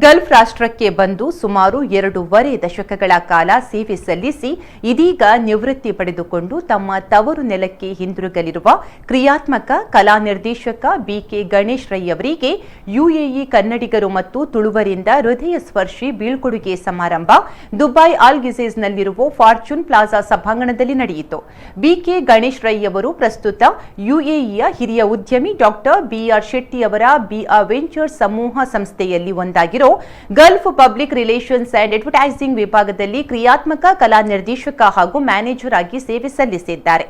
Gulf ರಾಷ್ಟ್ರಕ್ಕೆ ಬಂದು ಸುಮಾರು 2.5 ದಶಕಗಳ ಕಾಲ ಸೇವೆ ಸಲ್ಲಿಸಿ ಇದೀಗ ನಿವೃತ್ತಿ ಪಡೆದುಕೊಂಡು ತಮ್ಮ ತವರು ನೆಲಕ್ಕೆ ಹಿಂದಿರುಗಲಿರುವ ಕ್ರಿಯಾತ್ಮಕ ಕಲಾ ನಿರ್ದೇಶಕ ಬಿಕೆ ಗಣೇಶ್ ರೈ ಅವರಿಗೆ ಯುಎಇ ಕನ್ನಡಿಗರು ಮತ್ತು ತುಳುವರಿಂದ ಹೃದಯ ಸ್ಪರ್ಶಿ ಬೀಳ್ಕೊಡುಗೆ ಸಮಾರಂಭ ದುಬೈ ಅಲ್ ಗಿಜೇಜ್ನಲ್ಲಿರುವ ಫಾರ್ಚೂನ್ ಪ್ಲಾಜಾ ಸಭಾಂಗಣದಲ್ಲಿ ನಡೆಯಿತು. ಬಿಕೆ ಗಣೇಶ್ ರೈ ಅವರು ಪ್ರಸ್ತುತ ಯುಎಇಯ ಹಿರಿಯ ಉದ್ಯಮಿ ಡಾಕ್ಟರ್ ಬಿಆರ್ ಶೆಟ್ಟಿ ಅವರ ಬಿಆರ್ ವೆಂಚರ್ಸ್ ಸಮೂಹ ಸಂಸ್ಥೆಯಲ್ಲಿ ಒಂದಾಗಿರುವ Gulf public relations and advertising ವಿಭಾಗದಲ್ಲಿ ಕ್ರಿಯಾತ್ಮಕ ಕಲಾ ನಿರ್ದೇಶಕ ಹಾಗೂ ಮ್ಯಾನೇಜರ್ ಆಗಿ ಸೇವೆ ಸಲ್ಲಿಸಿದ್ದಾರೆ.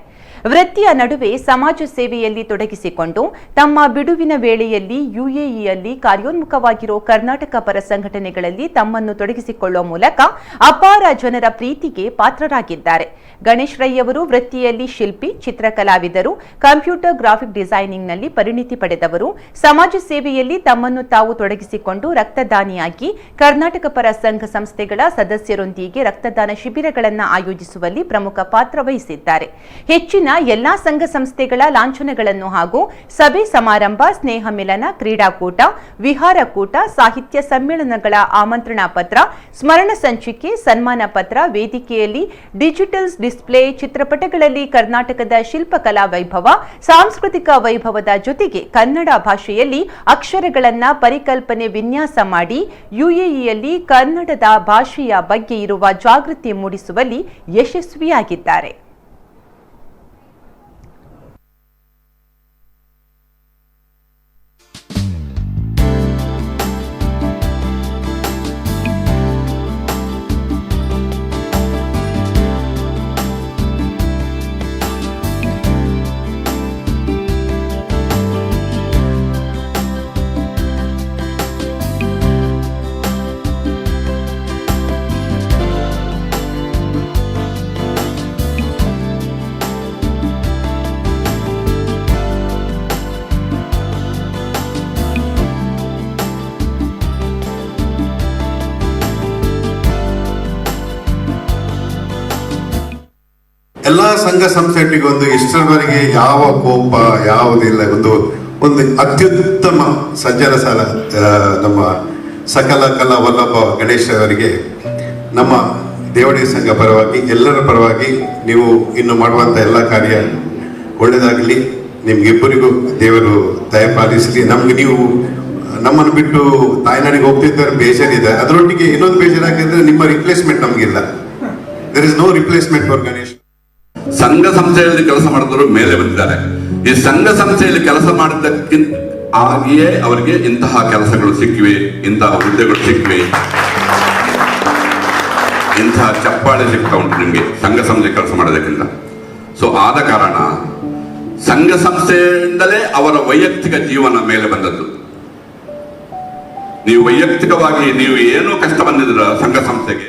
ವೃತ್ತಿಯ ನಡುವೆ ಸಮಾಜ ಸೇವೆಯಲ್ಲಿ ತೊಡಗಿಸಿಕೊಂಡು ತಮ್ಮ ಬಿಡುವಿನ ವೇಳೆಯಲ್ಲಿ ಯುಎಇಯಲ್ಲಿ ಕಾರ್ಯೋನ್ಮುಖವಾಗಿರುವ ಕರ್ನಾಟಕ ಪರ ಸಂಘಟನೆಗಳಲ್ಲಿ ತಮ್ಮನ್ನು ತೊಡಗಿಸಿಕೊಳ್ಳುವ ಮೂಲಕ ಅಪಾರ ಜನರ ಪ್ರೀತಿಗೆ ಪಾತ್ರರಾಗಿದ್ದಾರೆ. ಗಣೇಶ್ ರೈ ಅವರು ವೃತ್ತಿಯಲ್ಲಿ ಶಿಲ್ಪಿ, ಚಿತ್ರಕಲಾವಿದರು, ಕಂಪ್ಯೂಟರ್ ಗ್ರಾಫಿಕ್ ಡಿಸೈನಿಂಗ್ನಲ್ಲಿ ಪರಿಣಿತಿ ಪಡೆದವರು. ಸಮಾಜ ಸೇವೆಯಲ್ಲಿ ತಮ್ಮನ್ನು ತಾವು ತೊಡಗಿಸಿಕೊಂಡು ರಕ್ತದಾನಿಯಾಗಿ ಕರ್ನಾಟಕ ಪರ ಸಂಘ ಸಂಸ್ಥೆಗಳ ಸದಸ್ಯರೊಂದಿಗೆ ರಕ್ತದಾನ ಶಿಬಿರಗಳನ್ನು ಆಯೋಜಿಸುವಲ್ಲಿ ಪ್ರಮುಖ ಪಾತ್ರ ವಹಿಸಿದ್ದಾರೆ. ಹೆಚ್ಚಿನ ಎಲ್ಲಾ ಸಂಘ ಸಂಸ್ಥೆಗಳ ಲಾಂಛನಗಳನ್ನು ಹಾಗೂ ಸಭೆ ಸಮಾರಂಭ, ಸ್ನೇಹ ಮಿಲನ, ಕ್ರೀಡಾಕೂಟ, ವಿಹಾರಕೂಟ, ಸಾಹಿತ್ಯ ಸಮ್ಮೇಳನಗಳ ಆಮಂತ್ರಣ ಪತ್ರ, ಸ್ಮರಣ ಸಂಚಿಕೆ, ಸನ್ಮಾನ ಪತ್ರ, ವೇದಿಕೆಯಲ್ಲಿ ಡಿಜಿಟಲ್ ಡಿಸ್ಪ್ಲೇ, ಚಿತ್ರಪಟಗಳಲ್ಲಿ ಕರ್ನಾಟಕದ ಶಿಲ್ಪಕಲಾ ವೈಭವ, ಸಾಂಸ್ಕೃತಿಕ ವೈಭವದ ಜೊತೆಗೆ ಕನ್ನಡ ಭಾಷೆಯಲ್ಲಿ ಅಕ್ಷರಗಳನ್ನ ಪರಿಕಲ್ಪನೆ ವಿನ್ಯಾಸ ಮಾಡಿ ಯುಎಇಯಲ್ಲಿ ಕನ್ನಡದ ಭಾಷೆಯ ಬಗ್ಗೆ ಇರುವ ಜಾಗೃತಿ ಮೂಡಿಸುವಲ್ಲಿ ಯಶಸ್ವಿಯಾಗಿದ್ದಾರೆ. ಎಲ್ಲ ಸಂಘ ಸಂಸ್ಥೆಗಳಿಗೆ ಒಂದು ಇಷ್ಟರವರೆಗೆ ಯಾವ ಕೋಪ ಯಾವುದಿಲ್ಲ, ಒಂದು ಅತ್ಯುತ್ತಮ ಸಜ್ಜನ ಸಾಲ ನಮ್ಮ ಸಕಲ ಕಲಾ ವಲ್ಲಭ ಗಣೇಶ್ ಅವರಿಗೆ ನಮ್ಮ ದೇವಡಿ ಸಂಘ ಪರವಾಗಿ ಎಲ್ಲರ ಪರವಾಗಿ ನೀವು ಇನ್ನು ಮಾಡುವಂಥ ಎಲ್ಲ ಕಾರ್ಯ ಒಳ್ಳೆಯದಾಗಲಿ. ನಿಮ್ಗಿಬ್ಬರಿಗೂ ದೇವರು ದಯಪಾಲಿಸಲಿ. ನಮ್ಗೆ ನೀವು ನಮ್ಮನ್ನು ಬಿಟ್ಟು ತಾಯ್ನಾಡಿಗೆ ಹೋಗ್ತಿದ್ದಾರೆ ಬೇಜಾರಿದೆ, ಅದರೊಟ್ಟಿಗೆ ಇನ್ನೊಂದು ಬೇಜಾರಾಗಿದ್ರೆ ನಿಮ್ಮ ರಿಪ್ಲೇಸ್ಮೆಂಟ್ ನಮಗಿಲ್ಲ. There is no replacement for Ganesh. ಸಂಘ ಸಂಸ್ಥೆಯಲ್ಲಿ ಕೆಲಸ ಮಾಡಿದವರು ಮೇಲೆ ಬಂದಿದ್ದಾರೆ. ಈ ಸಂಘ ಸಂಸ್ಥೆಯಲ್ಲಿ ಕೆಲಸ ಮಾಡಿದ್ದಕ್ಕಿಂತ ಹಾಗೆಯೇ ಅವರಿಗೆ ಇಂತಹ ಕೆಲಸಗಳು ಸಿಕ್ಕಿವೆ, ಇಂತಹ ಹುದ್ದೆಗಳು ಸಿಕ್ಕಿವೆ, ಇಂತಹ ಚಪ್ಪಾಳೆ ಸಿಗ್ತಾ ಉಂಟು ನಿಮಗೆ ಸಂಘ ಸಂಸ್ಥೆ ಕೆಲಸ ಮಾಡೋದಕ್ಕಿಂತ. ಸೊ ಆದ ಕಾರಣ ಸಂಘ ಸಂಸ್ಥೆಯಿಂದಲೇ ಅವರ ವೈಯಕ್ತಿಕ ಜೀವನ ಮೇಲೆ ಬಂದದ್ದು. ನೀವು ವೈಯಕ್ತಿಕವಾಗಿ ನೀವು ಏನೋ ಕಷ್ಟ ಬಂದಿದ್ರ ಸಂಘ ಸಂಸ್ಥೆಗೆ